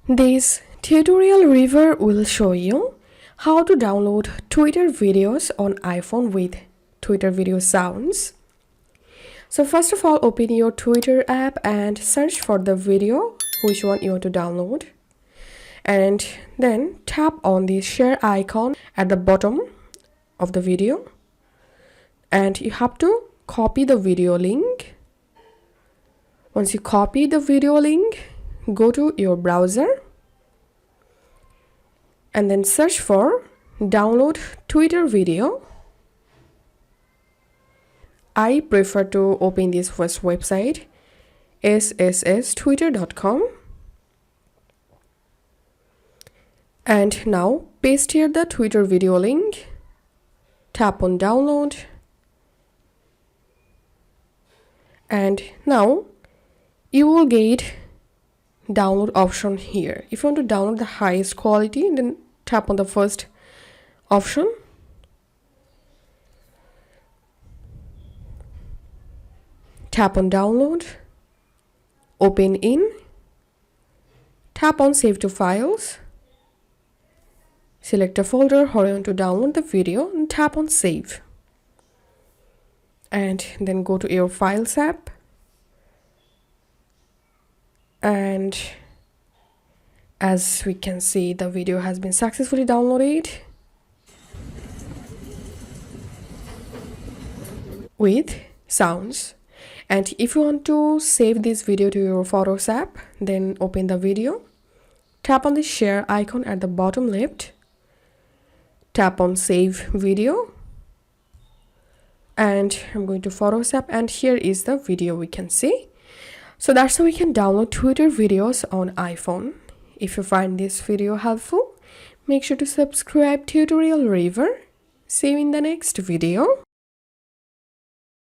This tutorial review will show you how to download Twitter videos on iPhone with Twitter video sounds. So first of all, open your Twitter app and search for the video which one you want to download. And then tap on the share icon at the bottom of the video. And you have to copy the video link. Once you copy the video link, go to your browser and then search for download Twitter video. I prefer to open this first website, sstwitter.com, and now paste here the Twitter video link, tap on download, and now you will get download option here. If you want to download the highest quality, then tap on the first option. Tap on download, open in, tap on save to files, select a folder where you want to download the video and tap on save. And then go to your files app. And as we can see, the video has been successfully downloaded with sounds. And if you want to save this video to your Photos app, then open the video, tap on the share icon at the bottom left, tap on save video, and I'm going to Photos app, and here is the video we can see. So that's how we can download Twitter videos on iPhone. If you find this video helpful, make sure to subscribe Tutorial River. See you in the next video.